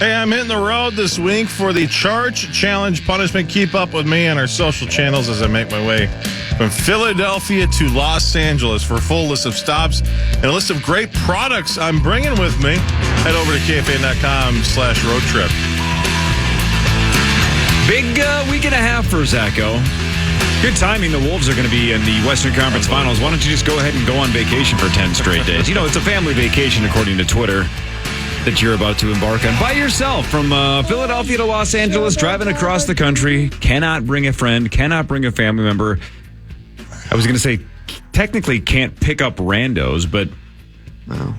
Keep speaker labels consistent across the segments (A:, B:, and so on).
A: Hey, I'm hitting the road this week for the Charge Challenge Punishment. Keep up with me on our social channels as I make my way from Philadelphia to Los Angeles. For a full list of stops and a list of great products I'm bringing with me, head over to KFAN.com/road trip.
B: Big week and a half for Zacho. Good timing. The Wolves are going to be in the Western Conference Finals. Why don't you just go ahead and go on vacation for 10 straight days? You know, it's a family vacation, according to Twitter, that you're about to embark on by yourself from Philadelphia to Los Angeles, driving across the country. Cannot bring a friend, cannot bring a family member. I was going to say, technically can't pick up randos, but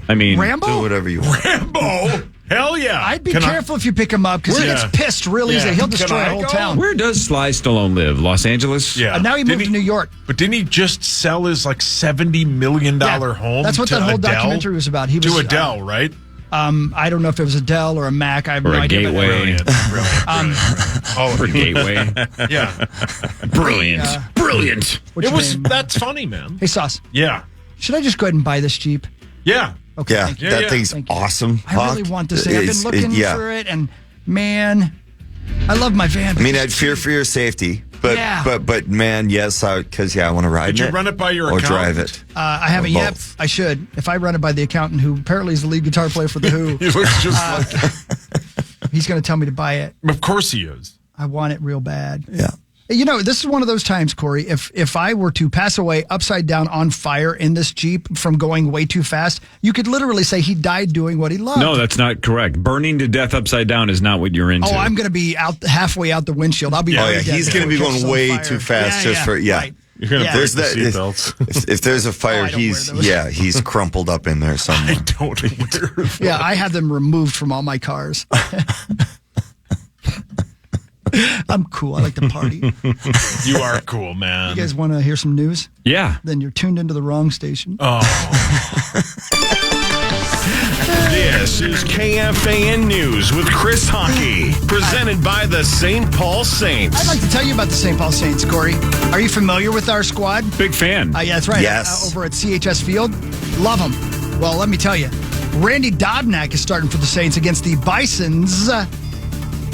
B: I mean,
C: Rambo?
D: Do whatever you want.
A: Rambo! Hell yeah!
C: I'd be careful if you pick him up because he gets pissed real easy. He'll destroy a whole town.
B: Where does Sly Stallone live? Los Angeles?
A: Yeah.
C: Now he moved to New York.
E: But didn't he just sell his $70 million home?
C: That's what
E: to
C: that whole
E: Adele?
C: documentary was about. He was
E: to Adele, right?
C: I don't know if it was a Dell or a Mac. I have
B: Or
C: no
B: a
C: idea.
B: Gateway.
E: Oh,
B: Or Gateway.
E: yeah.
B: Brilliant. Brilliant.
C: What's your name?
E: That's funny, man.
C: Hey, Sauce.
E: Yeah.
C: Should I just go ahead and buy this Jeep?
E: Yeah.
C: Okay.
D: Yeah,
C: thank you.
D: that thing's
C: Thank you.
D: awesome.
C: I really want this thing. I've been looking for it, and man, I love my van.
D: I mean, I'd fear for your safety, but man, yes, because I want to ride it.
E: Did you run it by your
D: or
E: accountant?
D: drive it?
C: I haven't yet.
D: both.
C: I should. If I run it by the accountant, who apparently is the lead guitar player for The Who,
E: He looks just like
C: he's going to tell me to buy it.
E: Of course he is.
C: I want it real bad.
D: Yeah.
C: You know, this is one of those times, Corey, if I were to pass away upside down on fire in this Jeep from going way too fast, you could literally say he died doing what he loved.
B: No, that's not correct. Burning to death upside down is not what you're into.
C: Oh, I'm going to be halfway out the windshield. I'll be
D: Oh,
C: very
D: yeah.
C: dead
D: He's
C: before
D: going to be
C: it catches
D: going
C: on
D: way
C: fire.
D: too fast
C: Right.
A: You're going to break
D: There's
A: the
D: that-
A: seatbelts.
D: If there's a fire,
C: I don't wear those.
D: he's crumpled up in there somewhere.
E: Don't wear
C: Yeah, I have them removed from all my cars. I'm cool. I like to party.
E: You are cool, man.
C: You guys want to hear some news?
B: Yeah.
C: Then you're tuned into the wrong station.
A: This is KFAN News with Chris Hockey, presented by the St. Paul Saints.
C: I'd like to tell you about the St. Paul Saints, Corey. Are you familiar with our squad?
B: Big fan.
C: Yeah, that's right.
D: Yes.
C: Over at CHS Field. Love them. Well, let me tell you, Randy Dobnak is starting for the Saints against the Bisons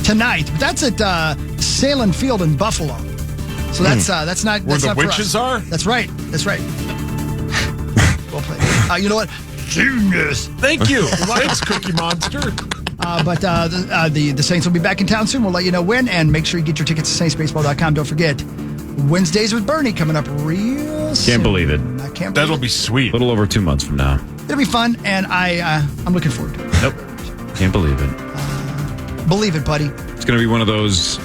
C: tonight. But that's at Salem Field in Buffalo. So that's not
E: Where
C: that's
E: the
C: not for
E: witches
C: us.
E: are?
C: That's right. That's right. Well played. You know what? Genius.
E: Thank you. Thanks, Cookie Monster.
C: But the Saints will be back in town soon. We'll let you know when, and make sure you get your tickets to saintsbaseball.com. Don't forget, Wednesdays with Bernie coming up real soon.
B: Can't believe it.
C: I can't believe
E: That'll
C: it.
E: be sweet.
B: A little over 2 months from now.
C: It'll be fun, and I'm looking forward to it.
B: Nope. Can't believe it.
C: Believe it, buddy.
B: It's going to be one of those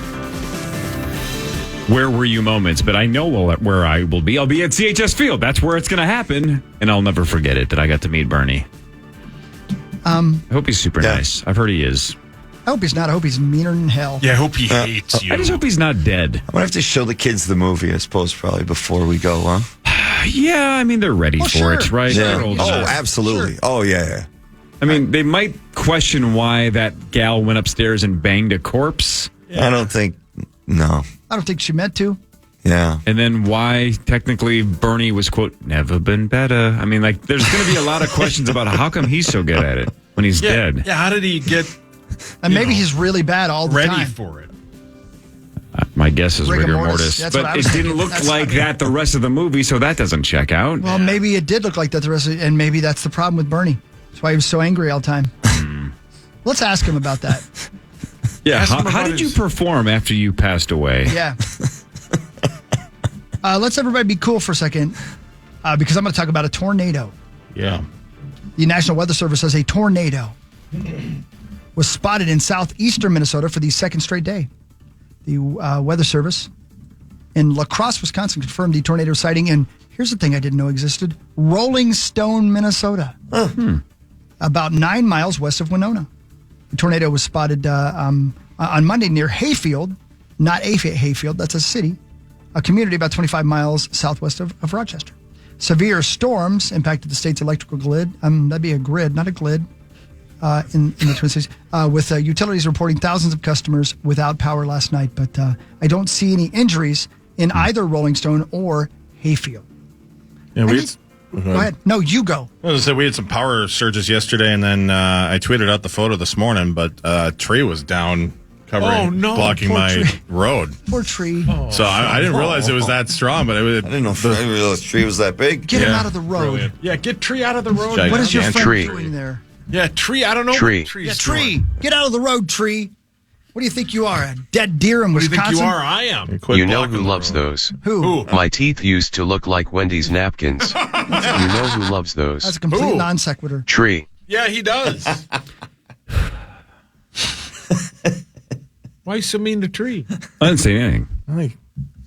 B: where were you moments, but I know where I will be. I'll be at CHS Field. That's where it's going to happen, and I'll never forget it that I got to meet Bernie. I hope he's super nice. I've heard he is.
C: I hope he's not. I hope he's meaner than hell.
E: Yeah, I hope he hates you.
B: I just hope he's not dead.
D: I'm going to have to show the kids the movie, I suppose, probably before we go, huh?
B: Yeah, I mean, they're ready for
C: sure.
B: it, right?
C: Sure.
B: They're old
D: Oh,
B: enough.
D: absolutely.
C: Sure.
D: Oh, yeah.
B: I mean, they might question why that gal went upstairs and banged a corpse,
D: I don't think, no.
C: I don't think she meant to.
D: Yeah.
B: and then why technically Bernie was, quote, never been better. I mean, like, there's going to be a lot of questions about how come he's so good at it when he's dead.
E: Yeah, how did he get
C: And maybe he's really bad all the
E: ready
C: time.
E: for it?
B: My guess is rigor mortis.
C: That's what I
B: But
C: was
B: it didn't
C: thinking.
B: look
C: That's-
B: like that the rest of the movie, so that doesn't check out.
C: Well, maybe it did look like that the rest of and maybe that's the problem with Bernie. That's why he was so angry all the time. Let's ask him about that.
B: Yeah,
E: Ask him
B: how
E: about
B: did you
E: his-
B: perform after you passed away?
C: Yeah. Let's everybody be cool for a second because I'm going to talk about a tornado.
A: Yeah.
C: The National Weather Service says a tornado was spotted in southeastern Minnesota for the second straight day. The Weather Service in La Crosse, Wisconsin, confirmed the tornado sighting. And here's the thing I didn't know existed: Rolling Stone, Minnesota, about 9 miles west of Winona. The tornado was spotted on Monday near Hayfield, not Hayfield, that's a city, a community about 25 miles southwest of Rochester. Severe storms impacted the state's electrical grid. That'd be a grid, not a glid, in the Twin Cities, with utilities reporting thousands of customers without power last night. But I don't see any injuries in either Rolling Stone or Hayfield.
A: Yeah, we
C: Go ahead. No, you go.
A: Well, so we had some power surges yesterday, and then I tweeted out the photo this morning, but a tree was down, blocking my road.
C: Poor tree.
A: So I didn't realize it was that strong, but
D: I didn't know the tree was that big.
C: Get him out of the road.
E: Brilliant. Yeah, get tree out of the road.
A: Gigantic.
C: What is your friend
F: Tree.
C: doing there?
E: Yeah, tree. I don't know.
F: Tree.
E: What tree's
C: Yeah, tree.
E: doing.
C: Get out of the road, tree. What do you think you are? A dead deer in
E: What do you
C: Wisconsin?
E: think you are? I am.
A: Quit
F: You know
A: blocking
F: who
A: the
F: loves
A: road.
F: those?
C: Who?
F: My teeth used to look like Wendy's napkins. You know who loves those?
C: That's a complete
E: Who?
C: non sequitur.
F: Tree.
E: Yeah, he does. Why you so mean to tree?
B: I didn't say anything.
A: Hey,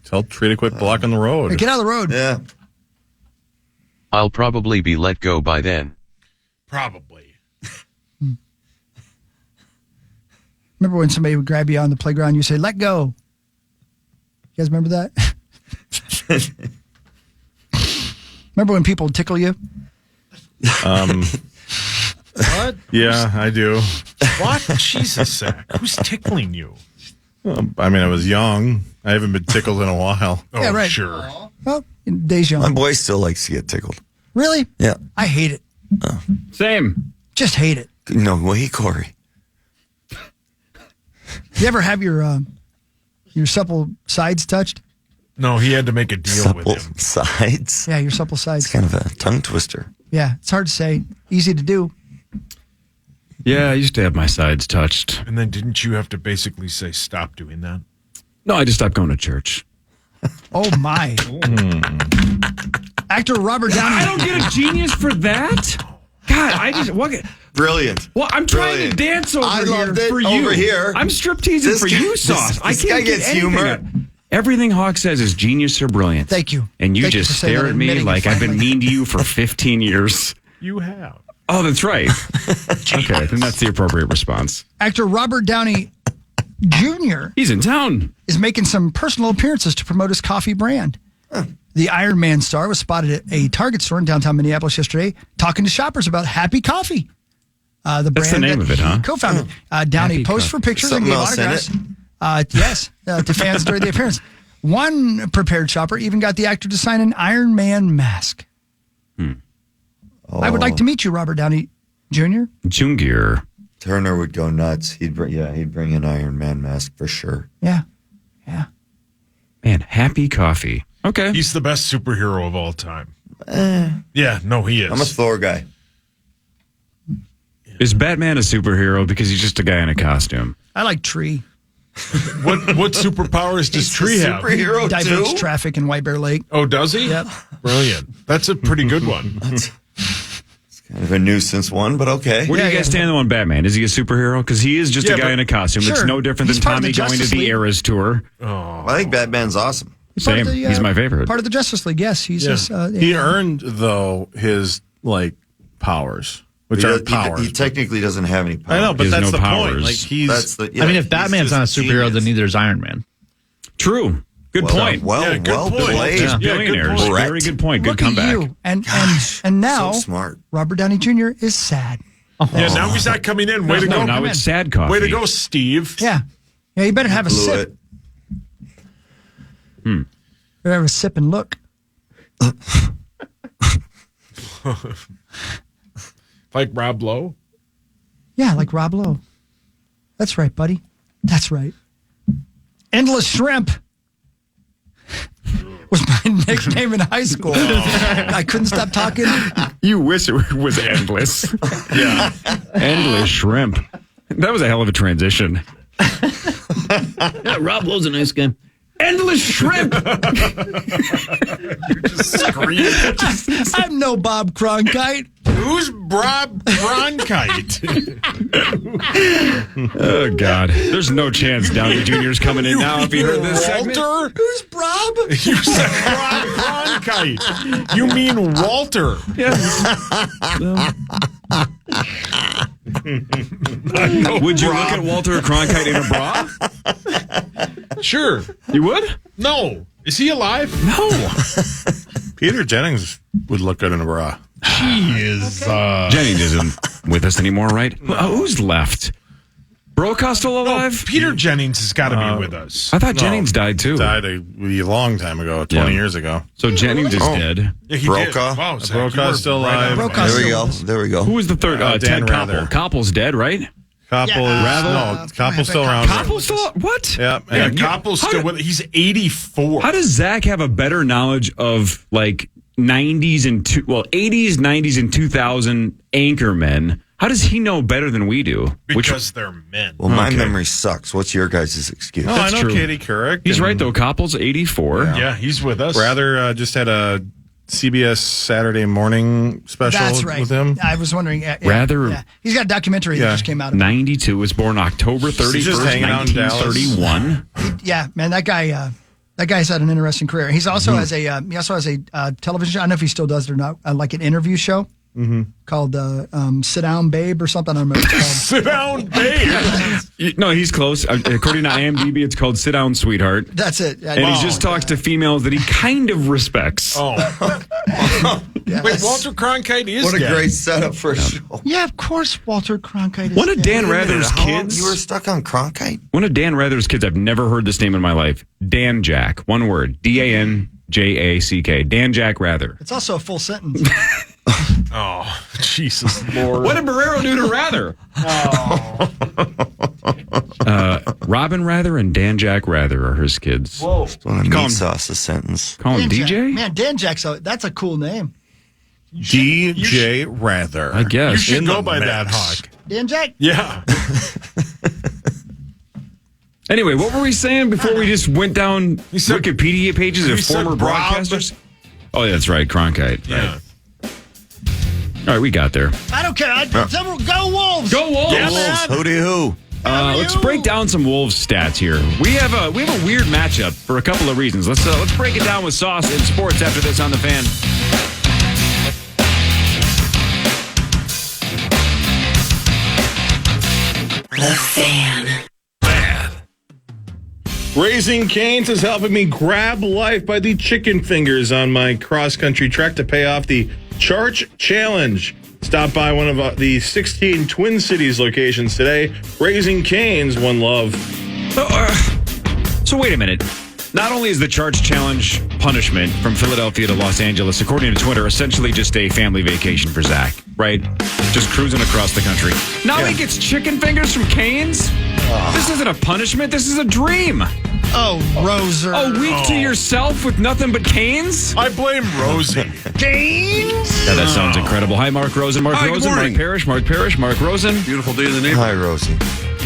A: tell tree to quit blocking the road.
C: Hey, get out of the road.
D: Yeah.
F: I'll probably be let go by then.
E: Probably.
C: Remember when somebody would grab you on the playground, you say, let go. You guys remember that? Remember when people would tickle you?
E: What?
A: Yeah, I do.
E: What? Jesus, Zach. Who's tickling you?
A: I mean, I was young. I haven't been tickled in a while.
E: Oh,
C: Yeah, right.
E: sure.
C: Well, days young.
D: My boy still likes to get tickled.
C: Really?
D: Yeah.
C: I hate it.
B: Same.
C: Just hate it.
D: No way, Corey.
C: You ever have your supple sides touched?
E: No, he had to make a deal
D: Supple
E: with him.
D: sides.
C: Yeah, your supple sides.
D: It's kind of a tongue twister.
C: Yeah, it's hard to say. Easy to do.
B: Yeah, I used to have my sides touched.
E: And then didn't you have to basically say, stop doing that?
B: No, I just stopped going to church.
C: Oh, my. Actor Robert Downey.
B: I don't get a genius for that. God, I just what?
D: Brilliant.
B: Well, I'm trying to
D: Brilliant.
B: dance over
D: I
B: here
D: loved it
B: for you.
D: over here.
B: I'm stripteasing
D: This
B: for
D: guy-
B: you, Sauce. I
D: this
B: can't
D: guy
B: get
D: gets
B: anything
D: humor.
B: out- Everything Hawk says is genius or brilliant.
C: Thank you.
B: And you
C: Thank you
B: just
C: for saying
B: stare
C: that,
B: at me
C: admitting it
B: like I've been
C: finally.
B: mean to you for 15 years.
E: You have.
B: Oh, that's right. Okay, then that's the appropriate response.
C: Actor Robert Downey Jr.
B: He's in town.
C: is making some personal appearances to promote his coffee brand. The Iron Man star was spotted at a Target store in downtown Minneapolis yesterday talking to shoppers about Happy Coffee. The
B: That's
C: brand
B: the name
C: that
B: of it,
C: he
B: huh?
C: co-founded. Downey
B: Happy
C: posed for
B: Coffee.
C: pictures
D: Something
C: and gave
D: else in
C: autographs. Yes, to fans during the appearance. One prepared shopper even got the actor to sign an Iron Man mask. I would like to meet you, Robert Downey Jr.
B: Jungir.
D: Turner would go nuts. He'd bring an Iron Man mask for sure.
C: Yeah.
B: Man, Happy Coffee. Okay.
E: He's the best superhero of all time. Yeah, no, he is.
D: I'm a Thor guy.
B: Is Batman a superhero because he's just a guy in a costume?
C: I like Tree.
E: What superpowers does Tree have?
D: Superhero
C: Diverts
D: too?
C: traffic in White Bear Lake.
E: Oh, does he?
C: Yep.
E: Brilliant. That's a pretty good one.
D: Kind of a nuisance one, but okay.
B: Where do you guys stand on Batman? Is he a superhero? Because he is just
E: Yeah,
B: a guy
E: but-
B: in a costume. It's
C: Sure.
B: no different
C: He's
B: than
C: part of the
B: Tommy going to
C: Justice
B: the
C: League.
B: Eras tour.
D: I think Batman's awesome.
C: Part of
B: Same.
C: the,
B: He's my favorite.
C: Part of the Justice League, yes. He's
E: Yeah.
C: just,
A: He earned, though, his, powers, which
D: He,
A: are
D: does-
A: powers.
D: he technically doesn't have any powers.
A: I know, but
B: He has
A: that's
B: no
A: the
B: powers.
A: point. Like, he's...
D: That's the,
G: I mean, if
D: he's
G: Batman's
D: just
G: not a superhero,
D: genius.
G: then neither is Iron Man.
B: True. Good
D: Well,
B: point.
D: Well,
E: Yeah, good
D: well
E: point.
D: played.
B: Just
E: Yeah, good
B: billionaires.
E: point.
B: Very good point. Good
C: look
B: comeback.
C: at you. And now,
D: So smart.
C: Robert Downey Jr. is sad.
E: Yeah, now he's not coming in. Way to
B: No,
E: go.
B: now it's sad coffee.
E: Way to go, Steve.
C: Yeah. Yeah, you better have a
D: Blew
C: sip.
D: it.
C: Better have a sip and look.
E: Like Rob Lowe.
C: Yeah, like Rob Lowe. That's right, buddy. That's right. Endless Shrimp was my nickname in high school. I couldn't stop talking.
B: You wish it was endless.
E: Yeah.
B: Endless shrimp. That was a hell of a transition.
G: Yeah, Rob Lowe's a nice guy.
B: Endless shrimp.
E: Scream.
C: I'm no Bob Cronkite.
E: Who's Rob Cronkite?
B: Oh, God. There's no chance Downey Jr.'s coming in now if he heard this segment.
E: Walter?
C: Who's Bob?
E: You said Rob Cronkite. You mean Walter.
B: Would you look at Walter Cronkite in a bra?
E: Sure.
B: You would?
E: No. Is he alive?
B: No.
A: Peter Jennings would look good in a bra.
E: He is.
B: Jennings isn't with us anymore, right? Who's left? Brokaw still alive?
E: Peter Jennings has got to be with us.
B: I thought Jennings died too.
A: Died a long time ago, 20 years ago.
B: So Jennings is dead.
E: Yeah, he
D: Brokaw?
E: did. Wow, Zach,
A: Brokaw's still alive.
C: Brokaw's
D: There we
C: still
D: go.
C: alive.
D: There we go.
B: Who was the third?
A: Dan
B: Ted
A: Rather.
B: Koppel. Koppel's dead, right?
A: Koppel is Koppel's still around.
B: Koppel's still what?
A: Yeah,
E: Yeah,
A: and
E: Koppel's still with. He's 84.
B: How does Zach have a better knowledge of like 80s, 90s, and 2000 anchormen? How does he know better than we do?
E: Because they're men.
D: Well, my memory sucks. What's your guys' excuse?
A: Oh,
B: That's
A: I know
B: true.
A: Katie Couric.
B: He's
A: and
B: right though. Koppel's 84.
E: Yeah, he's with us.
A: Rather just had a CBS Saturday morning special
C: That's right.
A: with him.
C: I was wondering.
B: Rather-
C: Yeah. He's got a documentary that just came out.
B: 92 was born October
A: He's
B: 31st,
A: just hanging out in Dallas.
B: 1931.
C: Yeah, man, that guy's had an interesting career. He's also has a television show. I don't know if he still does it or not, like an interview show called "Sit Down, Babe" or something. I don't know. What it's called.
E: Sit down, babe.
B: No, he's close. According to IMDb, it's called "Sit Down, Sweetheart."
C: That's it.
B: And he just talks to females that he kind of respects.
E: Oh.
C: Yes.
E: Wait, Walter Cronkite is
D: What a
E: dead.
D: great setup for a show.
C: Yeah, of course, Walter Cronkite. Is
B: One of
C: dead.
B: Dan Rather's
D: How long
B: kids.
D: you were stuck on Cronkite?
B: One of Dan Rather's kids. I've never heard this name in my life. Dan Jack. One word. DanJack. Dan Jack Rather.
C: It's also a full sentence.
E: Oh, Jesus Lord.
B: What did Barrero do to Rather? Robin Rather and Dan Jack Rather are his kids.
C: Whoa.
D: One of
B: Call
D: meat
B: him-
D: sauce a sentence.
B: Call him
C: Dan Jack.
B: DJ?
C: Man, Dan Jack's that's a cool name.
A: DJ Rather.
B: I guess.
E: You should
A: In
E: go
A: the
E: by
A: mix.
E: that, Hawk.
C: Dan Jack.
E: Yeah.
B: Anyway, what were we saying before we just went down
E: said-
B: Wikipedia pages of
E: he said
B: former
E: Rob.
B: broadcasters? Oh, yeah, that's right. Cronkite.
E: Yeah.
B: Right. All right, we got there.
C: I don't care. Go Wolves.
B: Go Wolves!
E: Yeah,
D: Wolves, hooty hoo.
B: Let's break down some Wolves stats here. We have a weird matchup for a couple of reasons. Let's break it down with Sauce and Sports after this on the Fan.
A: Raising Cane's is helping me grab life by the chicken fingers on my cross-country trek to pay off the Charge Challenge. Stop by one of the 16 Twin Cities locations today. Raising Cane's, one love.
B: So wait a minute. Not only is the Charge Challenge punishment from Philadelphia to Los Angeles, according to Twitter, essentially just a family vacation for Zach, right? Just cruising across the country. Now he gets chicken fingers from Cane's? This isn't a punishment. This is a dream.
C: Oh, Roser.
B: A week to yourself with nothing but Cane's?
E: I blame Rosie.
C: Canes.
B: Yeah, that sounds incredible. Hi, Mark Rosen. Mark
H: Hi, good
B: Rosen. Mark
H: morning.
B: Parrish. Mark Parrish. Mark Rosen.
H: Beautiful day in the neighborhood.
D: Hi, Rosie.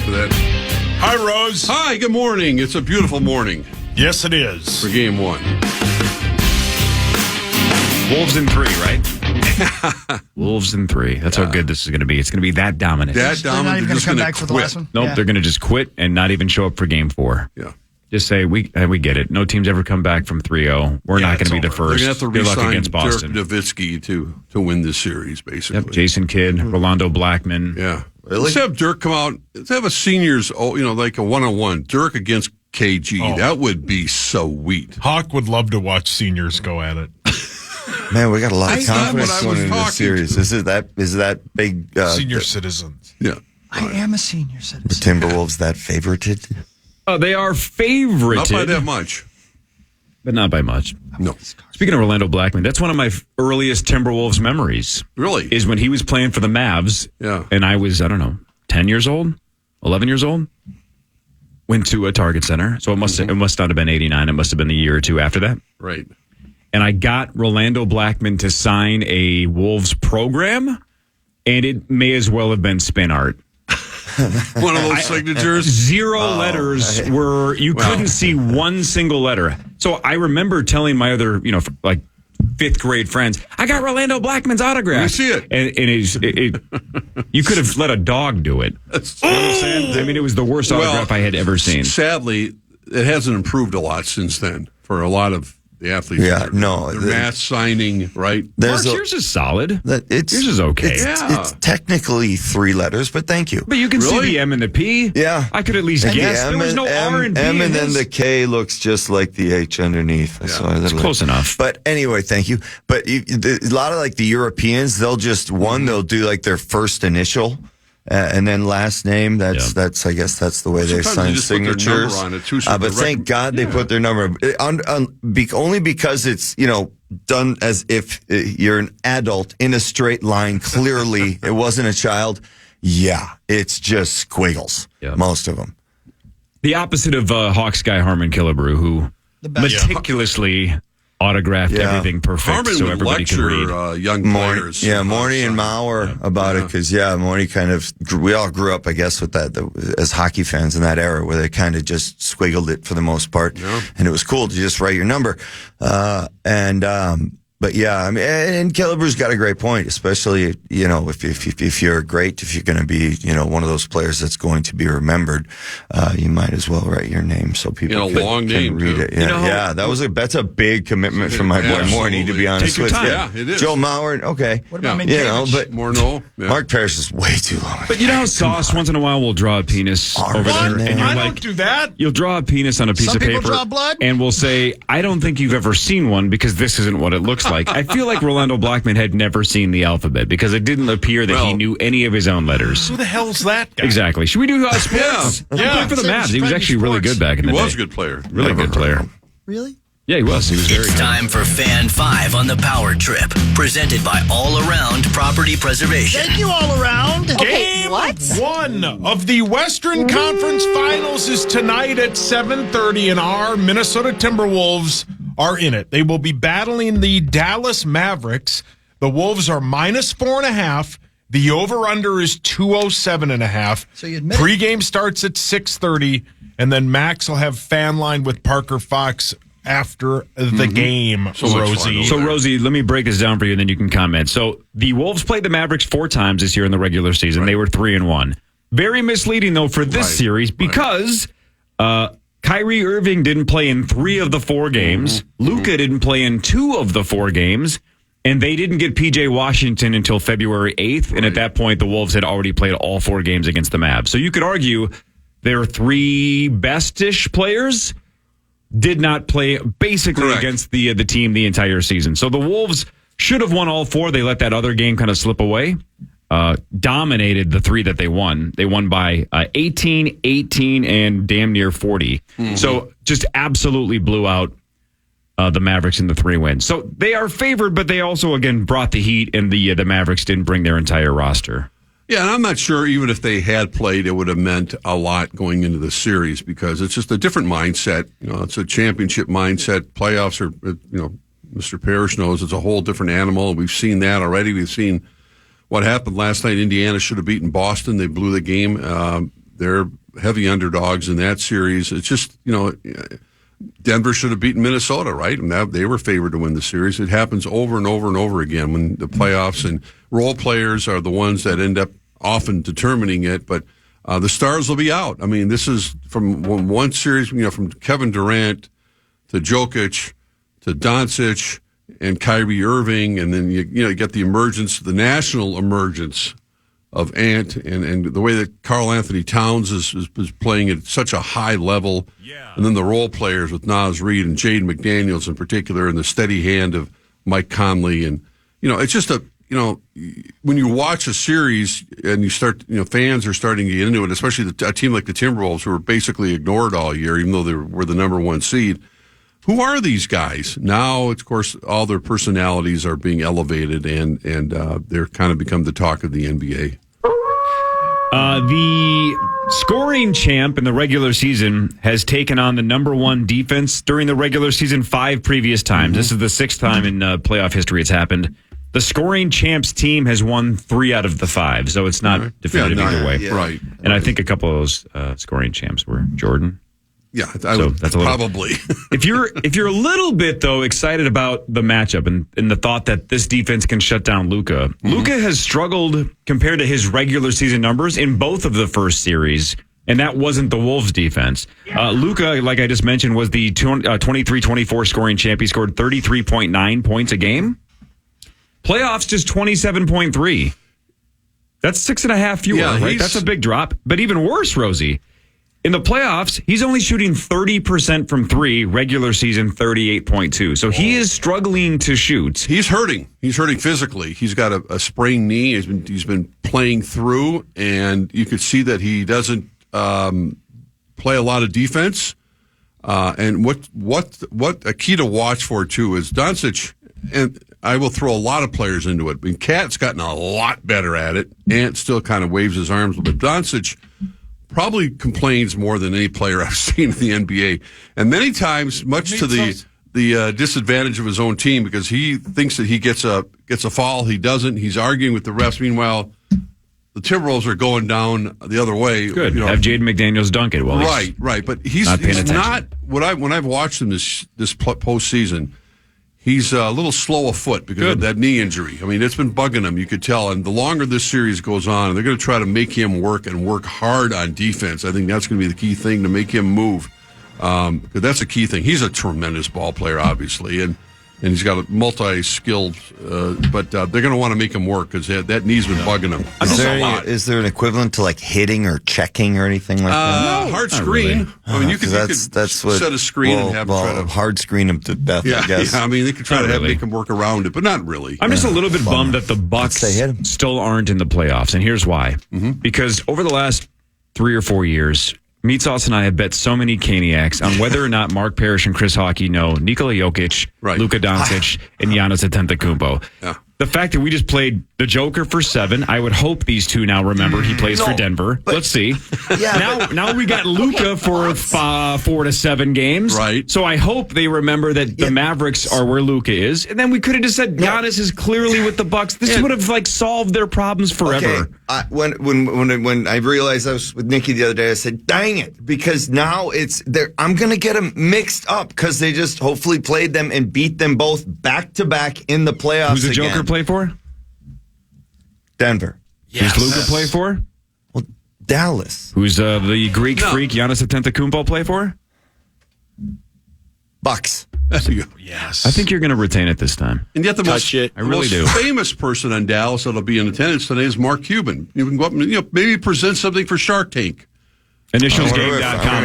H: For that.
E: Hi, Rose.
H: Hi, good morning. It's a beautiful morning
E: Yes, it is.
H: for game one.
B: Wolves in 3, right? Wolves in 3. That's how good this is going to be. It's going to be that dominant.
H: That
C: They're not
H: dominant.
C: even
H: They're
C: going
H: just
C: to come
H: going
C: back for
H: to
C: the
H: quit.
C: last one.
B: Nope,
C: Yeah.
B: they're going to just quit and not even show up for game 4.
H: Yeah.
B: Just say, we get it. No team's ever come back from 3-0. We're
E: Yeah,
B: not going to be the
E: it's over.
H: They're
B: first.
H: going to have to
B: Good luck
H: re-sign
B: against
H: Dirk
B: Boston.
H: Nowitzki to win this series, basically.
B: Yep, Jason Kidd, Rolando Blackman.
H: Yeah.
D: Really?
H: Let's have Dirk come out. Let's have a seniors, like a one-on-one. Dirk against KG.
E: Oh.
H: That would be sweet.
E: Hawk would love to watch seniors go at it.
D: Man, we got a lot of
H: That's not
D: confidence
H: what I
D: going
H: was
D: into this
H: talking
D: series.
H: to.
D: Is that big?
E: Senior citizens.
H: Yeah.
C: I am a senior citizen.
D: Timberwolves that favorited?
B: They are favorited.
H: Not by that much.
B: But not by much.
H: No.
B: Speaking of Rolando Blackman, that's one of my earliest Timberwolves memories.
H: Really?
B: Is when he was playing for the Mavs.
H: Yeah.
B: And I was, 10 years old, 11 years old. Went to a Target Center. So it must not have been 89. It must have been a year or two after that.
H: Right.
B: And I got Rolando Blackman to sign a Wolves program, and it may as well have been spin art.
H: One of those signatures.
B: Zero letters were, you couldn't see one single letter. So I remember telling my other, like fifth grade friends, I got Rolando Blackman's autograph.
H: Let me see it.
B: And you could have let a dog do it. You know what I'm saying? I mean, it was the worst autograph I had ever seen.
H: Sadly, it hasn't improved a lot since then for a lot of the athletes.
D: Yeah, no,
H: They're mass signing, right?
B: Mark, yours is solid.
D: Yours
B: Yours is okay.
D: It's technically 3 letters, but thank you.
B: But you can see
H: Really?
B: the M and the P.
D: Yeah.
B: I could at least
D: And
B: guess.
D: the
B: There was no R and B.
D: M
B: in
D: and then
B: his.
D: the K looks just like the H underneath.
B: It's close enough.
D: But anyway, thank you. But a lot of like the Europeans, they'll do like their first initial And then last name, that's I guess that's the way they
H: Sometimes
D: sign
H: they just put their
D: signatures.
H: number on it, too, so
D: But
H: the
D: thank God they put their number only because it's done as if you're an adult in a straight line. Clearly, it wasn't a child. Yeah, it's just squiggles.
B: Yeah.
D: Most of them.
B: The opposite of Hawks guy Harmon Killebrew, who meticulously autographed everything perfect
H: Harmon
B: so
H: would
B: everybody
H: lecture,
B: could read.
H: young players.
D: Morny and Mauer about it because Morny kind of we all grew up, I guess, with that as hockey fans in that era where they kind of just squiggled it for the most part, and it was cool to just write your number. But yeah, I mean, and Killebrew's got a great point, especially if you're great, if you're going to be one of those players that's going to be remembered, you might as well write your name so people
H: long name,
D: can read it. Yeah, that's a big commitment from my boy Morny, to be honest with you.
H: Yeah, it is.
D: Joe Mauer, okay,
C: What about
D: but
H: Morneau,
D: Mark Parrish is way too long.
B: But you know how Sauce once in a while will draw a penis over there, and you're
E: I
B: like,
E: don't do that.
B: you'll draw a penis on a piece
C: Some
B: of
C: people
B: paper,
C: draw blood.
B: and we'll say, I don't think you've ever seen one because this isn't what it looks like. I feel like Rolando Blackman had never seen the alphabet because it didn't appear that he knew any of his own letters.
E: Who the hell's that guy?
B: Exactly. Should we do sports? He played for the Mavs. He was actually really good back in the day.
H: He was a good player.
B: Really good player.
C: Really?
B: Yeah, he was. He was very
I: It's
B: good.
I: time for Fan 5 on the Power Trip, presented by All Around Property Preservation.
C: Thank you all around.
E: Game one of the Western Conference Finals is tonight at 7:30, and our Minnesota Timberwolves are in it. They will be battling the Dallas Mavericks. The Wolves are -4.5. The over-under is 207.5.
C: So you admit it.
E: Pre-game starts at 6:30, and then Max will have fan line with Parker Fox after the game,
H: So much fun
E: Rosie.
H: over
B: So,
H: there.
B: Rosie, let me break this down for you, and then you can comment. So, the Wolves played the Mavericks 4 times this year in the regular season. They were 3-1. Very misleading, though, for this series because Kyrie Irving didn't play in 3 of the 4 games. Luka didn't play in 2 of the 4 games. And they didn't get P.J. Washington until February 8th. And at that point, the Wolves had already played all 4 games against the Mavs. So you could argue their 3 best-ish players did not play basically against the team the entire season. So the Wolves should have won all 4. They let that other game kind of slip away. Dominated the 3 that they won. They won by 18, 18, and damn near 40. So just absolutely blew out the Mavericks in the 3 wins. So they are favored, but they also, again, brought the heat, and the Mavericks didn't bring their entire roster.
H: Yeah, and I'm not sure even if they had played, it would have meant a lot going into the series because it's just a different mindset. It's a championship mindset. Playoffs are, Mr. Parrish knows it's a whole different animal. We've seen that already. We've seen what happened last night. Indiana should have beaten Boston. They blew the game. They're heavy underdogs in that series. It's just, Denver should have beaten Minnesota, right? And they were favored to win the series. It happens over and over and over again when the playoffs and role players are the ones that end up often determining it. But the stars will be out. I mean, this is from one series, from Kevin Durant to Jokic to Doncic and Kyrie Irving, and then you get the emergence, the national emergence of Ant, and the way that Karl Anthony Towns is playing at such a high level. Yeah. And then the role players with Naz Reid and Jaden McDaniels in particular, and the steady hand of Mike Conley. And, it's just when you watch a series and you start, fans are starting to get into it, especially a team like the Timberwolves who were basically ignored all year, even though they were the number 1 seed. Who are these guys? Now, of course, all their personalities are being elevated, and they're kind of become the talk of the NBA.
B: The scoring champ in the regular season has taken on the number 1 defense during the regular season 5 previous times. This is the 6th time in playoff history it's happened. The scoring champs team has won 3 out of the 5, so it's not definitive either way.
H: Yeah. Right.
B: And I think a couple of those scoring champs were Jordan.
H: Yeah,
B: that's
H: probably.
B: If you're a little bit though excited about the matchup and the thought that this defense can shut down Luka, Luka has struggled compared to his regular season numbers in both of the first series, and that wasn't the Wolves' defense. Luka, like I just mentioned, was the 23-24 scoring champ. He scored 33.9 points a game. Playoffs just 27.3. That's 6.5 fewer, right? That's a big drop. But even worse, Rosie. In the playoffs, he's only shooting 30% from three, regular season 38.2. So he is struggling to shoot.
H: He's hurting. He's hurting physically. He's got a sprained knee. He's been playing through, and you could see that he doesn't play a lot of defense. And what a key to watch for too is Doncic, and I will throw a lot of players into it. I mean, Cat's gotten a lot better at it. Ant still kind of waves his arms, but Doncic probably complains more than any player I've seen in the NBA, and many times, much to the disadvantage of his own team, because he thinks that he gets a foul. He doesn't. He's arguing with the refs. Meanwhile, the Timberwolves are going down the other way.
B: Good. Have Jaden McDaniels dunk it. Well,
H: right. But he's not. When I've watched him this postseason, he's a little slow of foot because of that knee injury. I mean, it's been bugging him, you could tell. And the longer this series goes on, they're going to try to make him work hard on defense. I think that's going to be the key thing to make him move. Because that's a key thing. He's a tremendous ball player, obviously, and he's got a multi-skilled, but they're going to want to make him work because that knee's been bugging him.
D: Is there an equivalent to like hitting or checking or anything like that?
H: No, hard screen.
D: Really.
H: I mean, you could set a screen and have him try to
D: hard screen him to death. I guess.
H: Yeah. I mean, they could try to make him work around it, but not really.
B: I'm just a little bit bummed that the Bucks still aren't in the playoffs, and here's why. Mm-hmm. Because over the last 3 or 4 years, Meat Sauce and I have bet so many Caniacs on whether or not Mark Parrish and Chris Hockey know Nikola Jokic, Luka Doncic, and Giannis Antetokounmpo. Yeah. The fact that we just played the Joker for 7, I would hope these two now remember he plays for Denver. Let's see. Now we got Luka for 4 to 7 games.
H: Right.
B: So I hope they remember that the Mavericks are where Luka is. And then we could have just said Giannis is clearly with the Bucks. This would have solved their problems forever.
D: Okay. When I realized I was with Nikki the other day, I said, dang it, because now it's there. I'm going to get them mixed up because they just hopefully played them and beat them both back to back in the playoffs.
B: Who's the Joker play for?
D: Denver.
B: Yes. Who's Luka play for?
D: Well, Dallas.
B: Who's the Greek freak Giannis Antetokounmpo play for?
D: Bucks.
E: Yes.
B: I think you're going to retain it this time.
H: And yet the most famous person on Dallas that'll be in attendance today is Mark Cuban. You can go up and maybe present something for Shark Tank.
B: Initialsgame.com.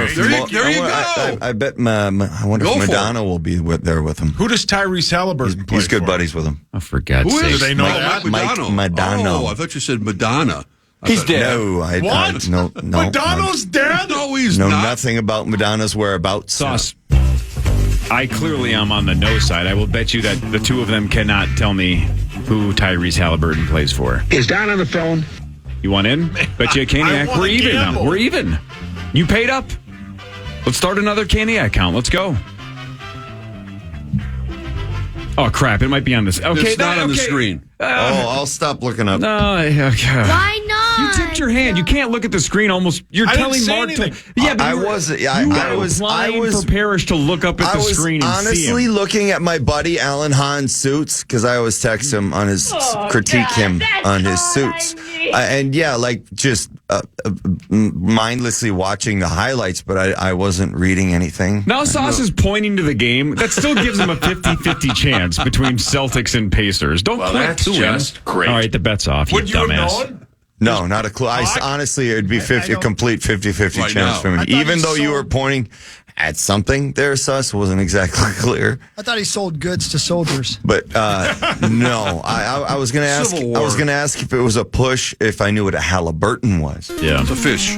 H: There you go.
D: I bet. I wonder if Madonna will be there with him.
E: Who does Tyrese Halliburton play
D: He's good
E: for?
D: buddies with him.
B: Oh, for God's sake.
E: Do they know that?
D: Mike Madonna.
H: Oh, I thought you said Madonna.
D: He's dead. No,
E: What?
D: No.
E: Madonna's dead?
H: No, he's
D: not.
H: not.
D: Nothing about Madonna's whereabouts.
B: Sauce. I clearly am on the no side. I will bet you that the two of them cannot tell me who Tyrese Halliburton plays for.
G: Is Don on the phone?
B: You want in? Bet you a Caniac. We're even now. We're even. You paid up. Let's start another Caniac count. Let's go. Oh, crap. It might be on this. Okay,
H: it's not on the screen.
D: I'll stop looking up.
B: No, okay.
J: Why not?
B: You tipped your hand. You can't look at the screen almost. You're telling Mark to.
E: Yeah,
B: but
D: I was
B: for Parrish to look up at the screen and see him.
D: honestly looking at my buddy Alan Hahn's suits because I always text him on his critique him on his suits. Just mindlessly watching the highlights, but I wasn't reading anything.
B: Now Sauce is pointing to the game. That still gives him a 50-50 chance between Celtics and Pacers. Don't point to him.
E: Great.
B: All right, the bet's off.
E: Would you have
B: dumbass.
E: known?
D: No, not a clue. Honestly, it'd be a complete 50-50 chance for me. Even though you were pointing at something there, Sus, wasn't exactly clear.
C: I thought he sold goods to soldiers.
D: But no, I was going to ask. I was going to ask if it was a push. If I knew what a Halliburton was.
B: Yeah,
H: it's a fish. You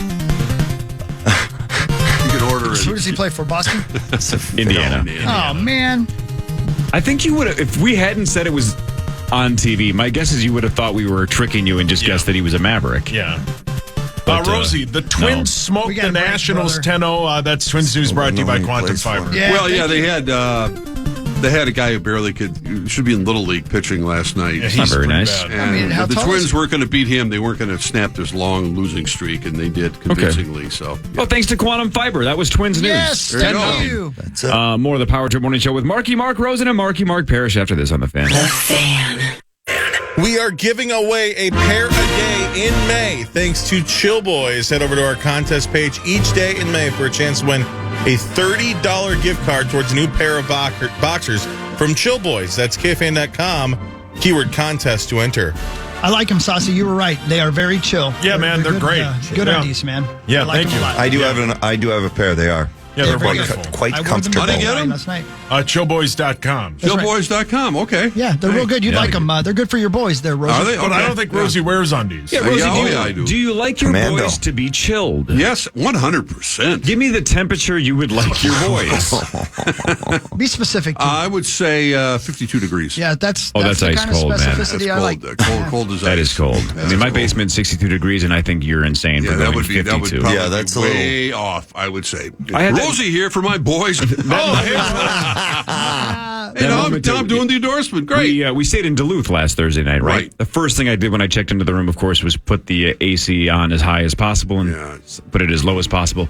H: can order it.
C: Who does he play for? Boston?
B: Indiana.
C: Oh man.
B: I think you would have, if we hadn't said it was on TV, my guess is you would have thought we were tricking you and just guessed that he was a Maverick.
E: Yeah.
B: But,
E: Rosie, the Twins smoked the Nationals 10-0. That's Twins News brought to you by Quantum Fiber.
C: Yeah,
H: they had a guy who should be in Little League pitching last night.
E: Yeah, he's
B: very nice.
E: bad.
H: And
C: how
H: the
C: tall
H: Twins
C: is he?
H: weren't going to beat him. They weren't going to snap this long losing streak, and they did convincingly.
B: Okay.
H: So,
B: Well, thanks to Quantum Fiber. That was Twins News.
C: Yes,
H: There you
C: thank
H: go.
C: you.
D: That's it.
B: More of the Power Trip Morning Show with Marky Mark Rosen and Marky Mark Parrish after this on the Fan.
A: We are giving away a pair a day in May thanks to Chill Boys. Head over to our contest page each day in May for a chance to win a $30 gift card towards a new pair of boxers from Chill Boys. That's KFAN.com, keyword contest to enter.
C: I like them, Saucy. You were right. They are very chill.
E: Yeah, man, they're
C: good,
E: great.
C: Good
E: Yeah.
C: undies, man.
E: Yeah,
C: I like
E: thank
C: them a
E: you.
C: lot.
D: I do have a pair. They are.
E: Yeah, they're
C: very
E: wonderful.
C: good.
D: Quite
C: I wore them
D: comfortable.
H: How do you get them?
C: last night.
E: Chillboys.com.
C: That's right.
H: Showboys.com. Okay.
C: Yeah, they're real good. You'd like them. They're good for your boys. They're Rosen.
H: Are they?
E: But I
H: Okay.
E: don't think Rosie wears undies.
B: Yeah, Rosie,
H: I do.
B: Do you like your
D: Commando.
B: boys to be chilled?
H: Yes, 100%.
B: Give me the temperature you would like your boys.
C: Be specific.
H: I would say 52 degrees.
C: Yeah, that's
B: that's
C: the
B: ice
C: kind of
B: cold, man.
C: specificity
H: That's
C: I like.
H: cold as ice.
B: That is cold. I mean, my basement's 62 degrees, and I think you're insane
H: Yeah,
B: for
H: that
B: going
H: would be
B: 52.
H: that would probably
D: Yeah, that's a
H: be way off. I would say.
B: I had that-
H: Rosie here for my boys. I'm doing the endorsement. Great.
B: We stayed in Duluth last Thursday night, right?
H: Right.
B: The first thing I did when I checked into the room, of course, was put the AC on as high as possible and put it as low as possible.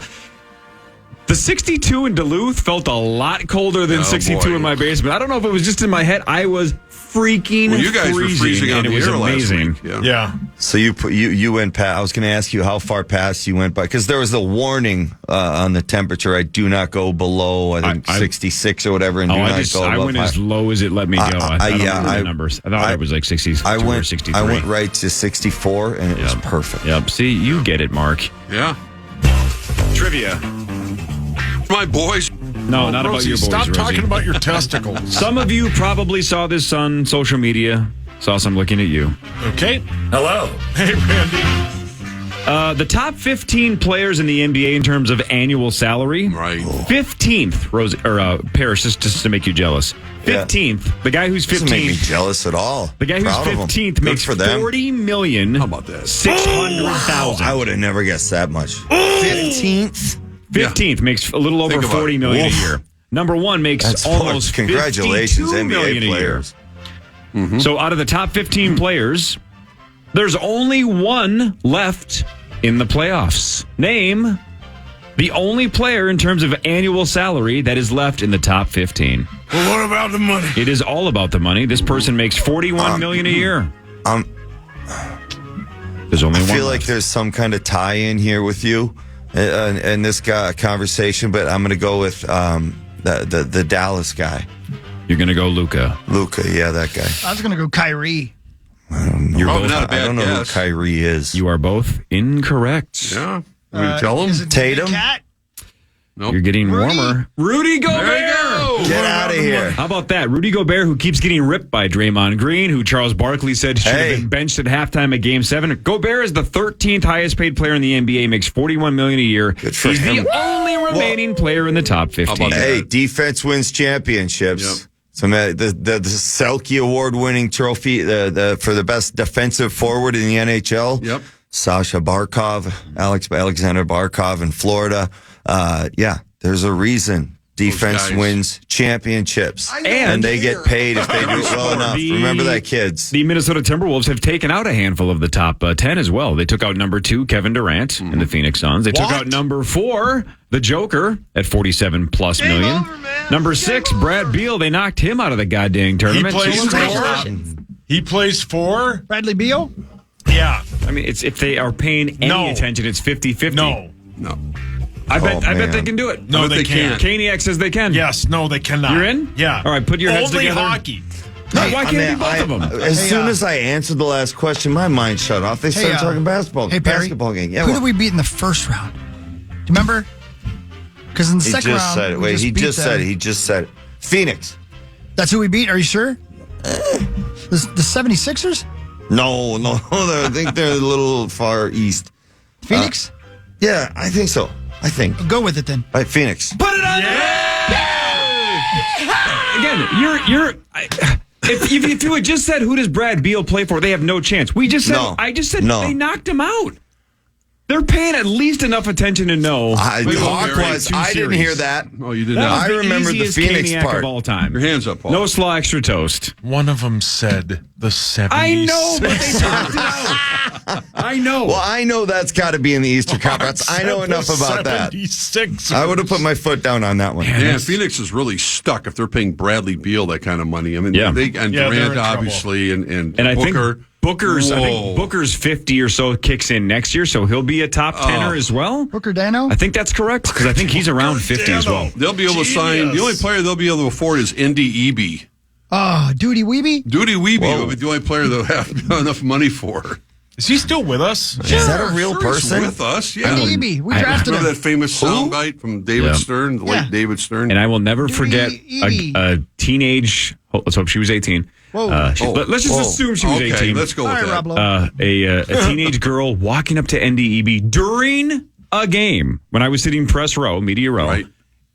B: The 62 in Duluth felt a lot colder than 62
H: boy.
B: in my basement. I don't know if it was just in my head. I was freaking
H: Well, you guys were freezing on
B: and it
H: the
B: was
H: air
B: amazing.
H: last week.
E: Yeah.
D: So you went past. I was going to ask you how far past you went by, because there was a warning on the temperature. I do not go below, I think, 66 or whatever, and do not go
B: I
D: above
B: went as low as it let me go. I don't remember the numbers. I thought it was like 62 or 63.
D: I went right to 64, and it was
B: Yep.
D: perfect.
B: Yep. See, you get it, Mark.
H: Yeah.
B: Trivia.
H: My boys.
B: No, not about
E: Rosie,
B: your boys,
E: stop
B: Rosie.
E: talking about your testicles.
B: Some of you probably saw this on social media. Saw some looking at you.
E: Okay.
G: Hello.
E: Hey, Randy.
B: The top 15 players in the NBA in terms of annual salary.
H: Right.
B: 15th, Parrish, just to make you jealous. 15th, the guy who's
D: Doesn't make me
B: 15th.
D: jealous at all.
B: The guy who's
D: Proud of 'em.
B: 15th
D: Good
B: makes
D: for them.
B: $40 million.
H: How about that?
B: 600,000.
D: I would have never guessed that much. 15th.
B: 15th makes a little over
H: Think about
B: $40
H: it.
B: million a
D: Woof.
B: year. Number one makes
D: That's
B: almost
D: congratulations,
B: $52 million
D: NBA
B: a year.
D: players.
B: So out of the top 15 players, there's only one left in the playoffs. Name the only player in terms of annual salary that is left in the top 15.
E: Well, what about the money?
B: It is all about the money. This person makes $41 million a year. There's only
D: I
B: one
D: feel like
B: left.
D: there's some kind of tie-in here with you in this conversation, but I'm going to go with the Dallas guy,
B: You're going to go Luka.
D: Luka. Yeah, that guy.
C: I was going to go Kyrie.
B: You're
H: Probably
B: both,
H: not a bad
D: I don't know
H: guess.
D: who Kyrie is.
B: you are both incorrect.
H: Yeah. Will you tell them?
C: Is it
D: Tatum?
C: Big Cat?
H: Nope.
B: You're getting
C: Rudy?
B: warmer. Rudy Gobert!
H: There you go.
D: Get out of here.
B: How about that? Rudy Gobert, who keeps getting ripped by Draymond Green, who Charles Barkley said should
D: Hey.
B: have been benched at halftime at Game 7. Gobert is the 13th highest paid player in the NBA, makes $41 million a year.
D: Good for
B: He's
D: him.
B: the only remaining player in the top 15.
H: about that?
D: Hey, defense wins championships.
H: Yep.
D: So the Selke Award-winning trophy for the best defensive forward in the NHL.
H: Yep.
D: Sasha Barkov, Alexander Barkov in Florida. Yeah, there's a reason defense
H: guys.
D: wins championships,
B: And
D: they get paid if they do it well enough.
B: The-
D: Remember that, kids.
B: The Minnesota Timberwolves have taken out a handful of the top 10 as well. They took out number 2, Kevin Durant, and the Phoenix Suns. They took out number 4, the Joker, at $47+ million. Number 6, Brad Beal. They knocked him out of the goddamn tournament.
E: He plays for.
C: Bradley Beal?
E: Yeah.
B: I mean, it's if they are paying any
E: No.
B: attention, it's 50-50.
E: No.
H: No.
B: I bet
D: man.
B: they can do it.
E: No,
H: bet
E: they
H: they
E: can't.
B: Kaniak says they can.
E: Yes. No, they cannot.
B: You're in?
E: Yeah.
B: All right, put your heads
E: Only
B: together.
E: hockey.
B: No, why can't it be both of them?
D: As soon as I answered the last question, my mind shut off. They started talking basketball.
C: Hey, Perry,
D: basketball game. Yeah,
C: who
D: well,
C: did we beat in the first round? Do you remember? Because in the
D: he
C: second
D: just
C: round,
D: said it.
C: we
D: Wait, he
C: beat
D: just
C: them.
D: said it. He just said it. Phoenix.
C: That's who we beat? Are you sure? The 76ers?
D: No, I think they're a little far east.
C: Phoenix?
D: Yeah, I think so. I think.
C: Go with it then.
D: All right, Phoenix.
B: Put it on Again, if you had just said who does Brad Beal play for, they have no chance. We just said
D: No.
B: I just said
D: No.
B: they knocked him out. They're paying at least enough attention to know.
D: Hawk-wise, I didn't hear that.
H: Oh, you did
B: That
H: not.
B: was
D: I
B: the
D: remember the
B: easiest
D: Phoenix
B: Kaniak
D: part.
B: of all time.
H: Your hands up, Paul.
B: No slaw extra toast.
E: One of them said the 76.
B: I know, but they talked it out. I know.
D: Well, I know that's got to be in the Eastern Conference. I know enough about that.
E: 76.
D: I would have put my foot down on that one.
H: Yeah, Phoenix is really stuck if they're paying Bradley Beal that kind of money. I mean,
B: Yeah.
H: they and
E: Yeah, they're in
H: Durant
E: trouble.
H: obviously, and
B: And I
H: Booker.
B: think Booker's
H: Whoa.
B: 50 or so kicks in next year, so he'll be a top 10er as well.
C: Booker Dano?
B: I think that's correct because I think he's around 50 as well.
H: They'll be able to sign. The only player they'll be able to afford is Indy Eby.
C: Oh, Duty Weeby?
H: Duty Weeby would be the only player that I have enough money for.
E: Is he still with us?
D: Is that a real person?
H: He's with us, yeah.
C: Weeby. We drafted him.
H: Remember that famous soundbite from David Stern, the late David Stern?
B: And I will never forget a teenage. Let's hope she was 18. Let's just assume she was 18.
H: Let's go with that.
B: A teenage girl walking up to NDEB during a game when I was sitting press row, media row,
H: Right.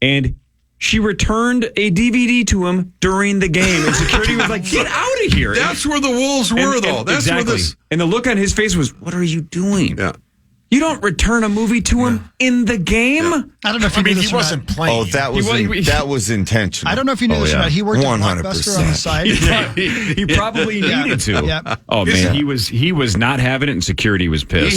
B: and she returned a DVD to him during the game, and security was like, "Get out of here!"
H: That's where the Wolves were, though. That's
B: exactly.
H: where this.
B: And the look on his face was, "What are you doing?
H: Yeah.
B: You don't return a movie to him in the game."
H: Yeah.
C: I don't know if you knew this
E: he
C: or
E: wasn't
C: not.
E: playing.
D: Oh, that was intentional.
C: I don't know if you knew this or not. He worked at
D: 100%.
C: Blockbuster on the side.
B: He probably needed to.
C: Yeah.
B: Oh man, he was not having it, and security was pissed.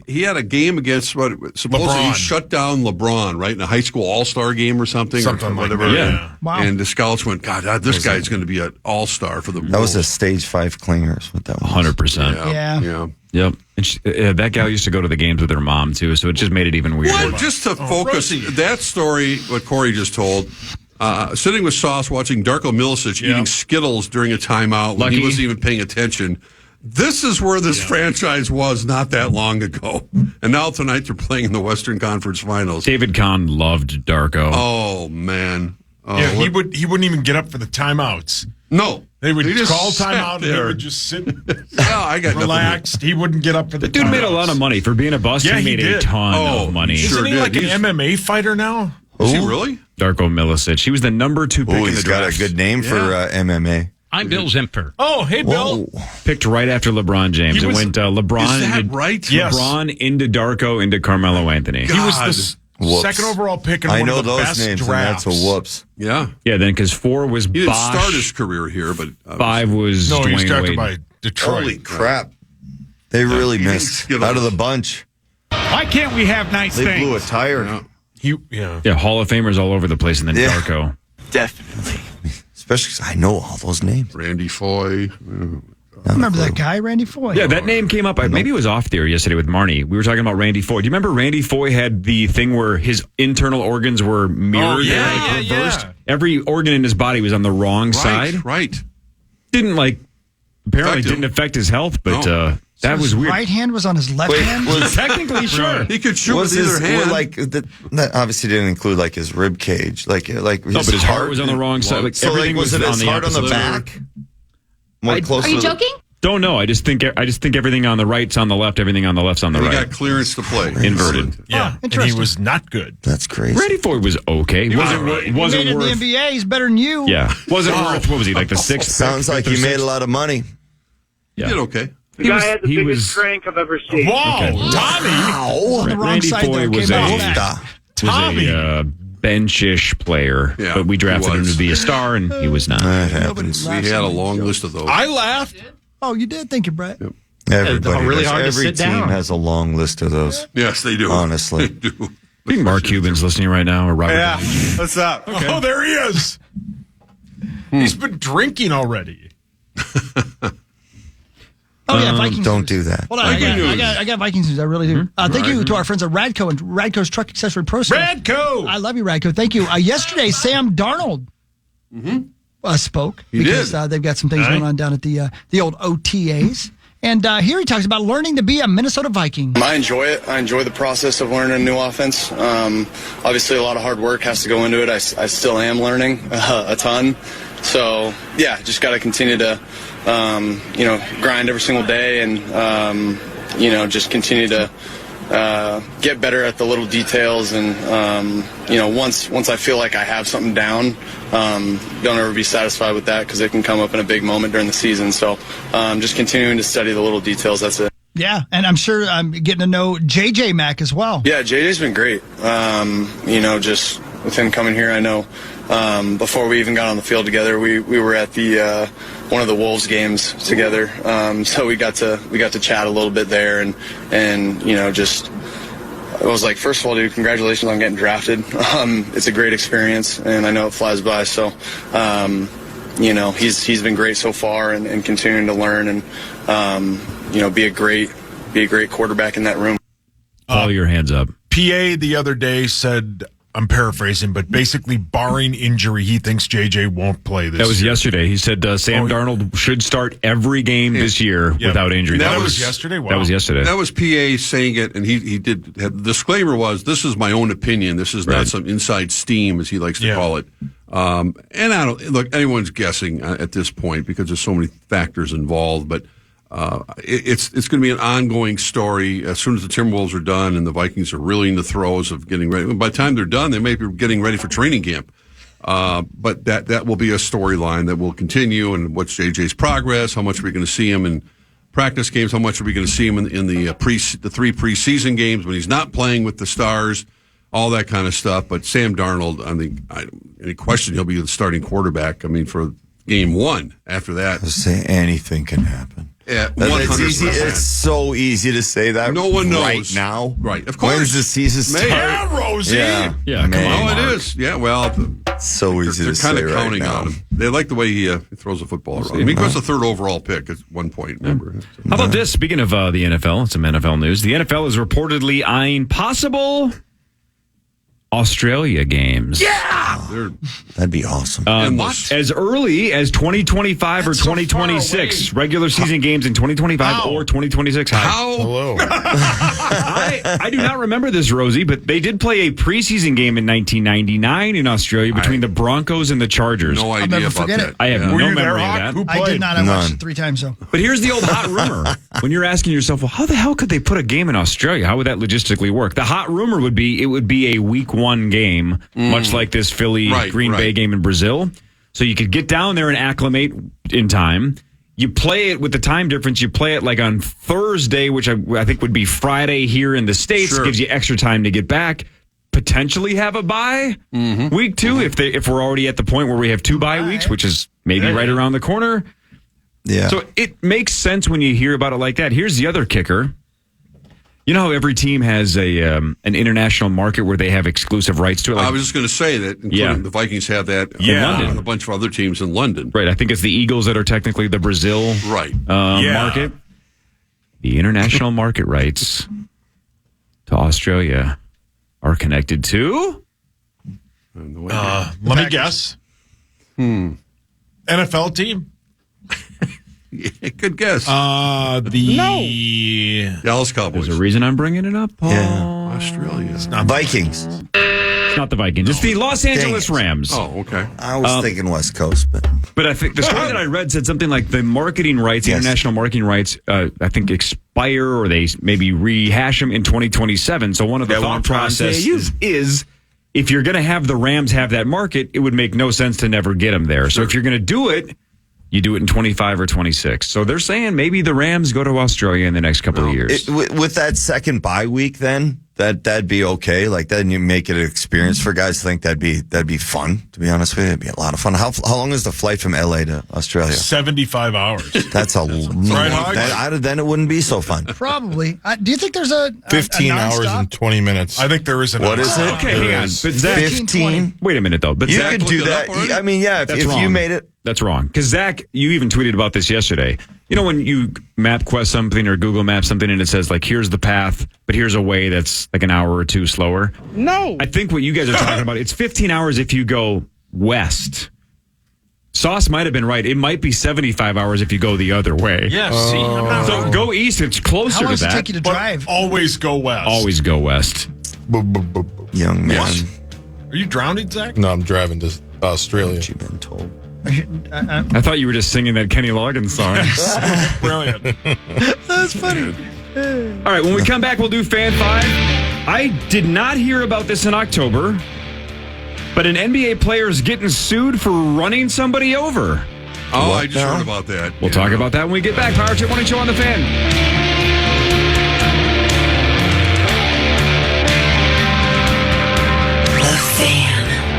H: He had a game against what supposedly
E: LeBron.
H: he shut down LeBron, right, in a high school all-star game or something or
E: Something like
H: whatever.
E: that,
B: yeah.
C: Wow.
H: And the scouts went, God, this guy's going to be an all-star for the Wolves.
D: That was a stage 5 clingers. What that was.
B: 100%.
C: Yeah.
B: Yep. And that gal used to go to the games with her mom too, so it just made it even weirder.
H: Well, just to focus
E: Rosie.
H: that story, what Corey just told. Sitting with Sauce watching Darko Milicic eating Skittles during a timeout when
B: Lucky.
H: he wasn't even paying attention. This is where this franchise was not that long ago. And now tonight they're playing in the Western Conference Finals.
B: David Kahn loved Darko.
H: Oh, man. Oh,
E: Yeah, he wouldn't even get up for the timeouts.
H: No.
E: They would
H: He just
E: call
H: sat
E: timeout and he
H: there.
E: would just sit
H: Yeah, I got
E: relaxed. He wouldn't get up for the
B: The dude made a lot of money. For being a bust,
E: Yeah,
B: he
E: he
B: made a
E: did.
B: ton of money.
H: sure.
E: Isn't he
H: did.
E: like an
H: He's-
E: MMA fighter now?
H: Is he really?
B: Darko Milicic. He was the number 2 pick
D: Oh,
B: in the
D: he's got
B: draft.
D: a good name for MMA.
G: I'm Bill Zimper.
E: Oh, hey, Bill.
D: Whoa.
B: Picked right after LeBron James.
E: He
B: It
E: was-
B: went LeBron
H: Is that
B: into,
H: right?
E: Yes.
B: LeBron into Darko into Carmelo Anthony.
E: He was
H: God.
E: the
D: Whoops.
E: second overall pick in
D: I
E: one
D: know
E: of the
D: those
E: best
D: names,
E: drafts.
D: and that's a whoops.
H: Yeah.
B: Yeah, then because 4 was
H: He didn't
B: Bosh,
H: start his career here, but
B: 5 was
E: No, he was
B: Dwayne
E: drafted
B: Wade.
E: by Detroit.
D: Holy crap. They really
H: eating
D: missed.
H: Skittles.
D: Out of the bunch.
J: Why can't we have nice
D: They
J: things?
D: blew a tire.
B: Yeah, Hall of Famers all over the place, and then
D: Yeah.
B: Darko.
D: Definitely. Especially because I know all those names.
H: Randy Foy.
C: I remember that guy, Randy Foy.
B: Yeah, that name came up. Maybe it was off the air yesterday with Marnie. We were talking about Randy Foy. Do you remember Randy Foy had the thing where his internal organs were mirrored?
E: Oh, yeah,
B: and,
E: yeah,
B: reversed?
E: yeah.
B: Every organ in his body was on the wrong side.
H: Right.
B: Didn't apparently
H: Affect him.
B: didn't affect his health, but
H: No.
B: that was
C: His
B: weird.
C: right hand was on his left hand.
B: Technically, sure.
H: He could shoot
D: Was
H: with
D: his
H: either hand.
D: that obviously didn't include like his rib cage, like
B: No, but his heart was on the wrong side. Like,
D: So like,
B: everything
D: was it
B: on
D: his
B: the
D: heart on the
B: opposite.
D: back? More close
K: Are you
D: to the-
K: joking?
B: Don't know. I just think everything on the right's on the left, everything on the left's on the
H: he
B: right.
H: got clearance to play.
B: Inverted.
E: Yeah, and he
C: interesting.
E: was not good.
D: That's crazy.
B: Randy Foy was okay.
E: was
B: Wasn't
E: all right.
C: He made
B: wasn't
C: it in the
B: worth.
C: NBA. He's better than you.
B: Yeah, wasn't worth. What was he like the 6th?
D: Sounds like he made a lot of money.
B: Yeah.
H: He did okay.
B: He was.
J: drink I've ever seen.
E: Whoa, Tommy.
C: On the wrong
B: Randy
C: side,
B: Foy
C: though.
B: was
C: Came out
B: a-
C: back.
E: Tommy.
B: Benchish player,
H: Yeah,
B: but we drafted
H: he
B: him
H: was.
B: to be a star, and he was not.
D: That happens.
H: We had a long list of those.
E: I laughed.
C: Oh, you did? Thank you, Brett.
D: Everybody,
G: really
D: does.
G: hard to
D: Every
G: sit
D: team
G: down.
D: has a long list of those.
H: Yes, they do.
D: Honestly.
H: They do.
B: I think Mark Cuban's listening right now, or Robert.
D: What's up?
E: Oh, there he is. He's been drinking already.
C: Oh, yeah, Vikings.
D: Don't do that.
C: Hold on, I got Vikings news. I really do. Thank you to our friends at Radco and Radco's Truck Accessory Pro Store.
E: Radco.
C: I love you, Radco. Thank you. Yesterday, Sam Darnold spoke because they've got some things going on down at the old OTAs. And here he talks about learning to be a Minnesota Viking.
L: I enjoy it. I enjoy the process of learning a new offense. Obviously, a lot of hard work has to go into it. I still am learning a ton. So, yeah, just got to continue to, grind every single day and, just continue to get better at the little details. And, once I feel like I have something down, don't ever be satisfied with that because it can come up in a big moment during the season. So just continuing to study the little details. That's it.
C: Yeah, and I'm sure I'm getting to know JJ Mack as well.
L: Yeah, JJ's been great. Just with him coming here, I know before we even got on the field together, we were at the one of the Wolves games together. So we got to chat a little bit there, and just I was like, first of all, dude, congratulations on getting drafted. It's a great experience, and I know it flies by. So he's been great so far, and continuing to learn and be a great quarterback in that room.
B: All your hands up.
E: PA the other day said I'm paraphrasing, but basically, barring injury, he thinks JJ won't play this
B: That was
E: year.
B: yesterday. He said Sam Darnold should start every game this year without injury.
E: That was yesterday? Wow.
B: That was yesterday.
H: That was PA saying it, and he did. The disclaimer was, this is my own opinion. This is not some inside steam, as he likes to call it. And I don't look. Anyone's guessing at this point because there's so many factors involved. But it's going to be an ongoing story. As soon as the Timberwolves are done and the Vikings are really in the throes of getting ready. By the time they're done, they may be getting ready for training camp. But that will be a storyline that will continue. And what's JJ's progress? How much are we going to see him in practice games? How much are we going to see him in the 3 preseason games when he's not playing with the Stars? All that kind of stuff. But Sam Darnold, I think, any question, he'll be the starting quarterback. I mean, for game 1. After that,
D: say anything can happen.
H: Yeah,
D: it's easy. It's so easy to say that.
H: No one knows
D: right now.
H: Right, of course.
D: When's the season start?
E: Yeah, Rosie.
B: Yeah, come on.
H: Oh, it is. Yeah, well,
D: so easy
H: they're
D: to say
H: kind of
D: right
H: counting
D: now.
H: on him. They like the way he throws the football around. I mean, he was the 3rd overall pick at one point. Remember?
B: How about this? Speaking of the NFL, some NFL news. The NFL is reportedly eyeing possible Australia games.
H: Yeah,
D: that'd be awesome.
B: As early as 2025 or 2026, regular season games in 2025 or 2026.
H: How?
E: Hello.
B: I do not remember this, Rosie, but they did play a preseason game in 1999 in Australia between the Broncos and the Chargers.
H: No
C: I'll
H: idea
C: never
H: about
C: forget
H: that.
C: it.
B: I have
E: Were
B: no
E: you there,
B: memory of
E: Hawk?
B: that.
E: Who
C: I
E: played?
C: did not. I watched it 3 times, though.
B: But here's the old hot rumor. When you're asking yourself, well, how the hell could they put a game in Australia? How would that logistically work? The hot rumor would be it would be a week 1 game, much like this Philly Green Bay game in Brazil. So you could get down there and acclimate in time. You play it with the time difference. You play it like on Thursday, which I think would be Friday here in the States.
H: Sure.
B: Gives you extra time to get back. Potentially have a bye week 2 if we're already at the point where we have 2 bye weeks, which is maybe right around the corner.
D: Yeah.
B: So it makes sense when you hear about it like that. Here's the other kicker. You know how every team has an international market where they have exclusive rights to it?
H: I was just going to say that including the Vikings have that
B: in London.
H: And a bunch of other teams in London.
B: Right. I think it's the Eagles that are technically the Brazil market. The international market rights to Australia are connected to?
E: Let me guess. NFL team?
H: Yeah, good guess.
E: The
H: Dallas Cowboys.
B: There's a reason I'm bringing it up, Paul.
H: Australia.
E: It's not
D: Vikings.
B: It's not the Vikings. It's the Los Angeles Rams.
H: Oh, okay.
D: I was thinking West Coast,
B: But I think the story that I read said something like the marketing rights, international marketing rights, I think expire or they maybe rehash them in 2027. So one of the thought processes is if you're going to have the Rams have that market, it would make no sense to never get them there. So if you're going to do it, you do it in 25 or 26. So they're saying maybe the Rams go to Australia in the next couple of years.
D: with that second bye week, then that'd be okay. Like then you make it an experience for guys. I think that'd be fun. To be honest with you, it'd be a lot of fun. How long is the flight from LA to Australia?
E: 75 hours.
D: That's a
E: right, Hog?
D: then it wouldn't be so fun.
C: Probably. Do you think there's a
A: 15
C: a
A: hours
C: nonstop?
A: and 20 minutes.
E: I think there is an.
D: What is it?
B: Okay, hang on. But Zach,
D: 15.
B: wait a minute though. But
D: You
B: Zach,
D: could do that. I mean, yeah. If
B: wrong.
D: you made it.
B: That's wrong. Because, Zach, you even tweeted about this yesterday. You know when you MapQuest something or Google Map something and it says, like, here's the path, but here's a way that's like an hour or 2 slower?
G: No.
B: I think what you guys are talking about, it's 15 hours if you go west. Sauce might have been right. It might be 75 hours if you go the other way.
E: Yeah, see? I'm not
B: So go east. It's closer
C: How long
B: to
C: does it
B: that.
C: take you to drive?
E: Always go west.
B: Always go west.
D: Young man.
E: What? Are you drowning, Zach?
A: No, I'm driving to Australia.
D: What you been told?
B: I thought you were just singing that Kenny Loggins song.
E: Brilliant.
C: That's funny.
B: All right, when we come back, we'll do Fan 5. I did not hear about this in October, but an NBA player is getting sued for running somebody over.
H: Oh, I just heard about that.
B: We'll talk about that when we get back. Power Trip Morning Show on the Fan.
I: The Fan.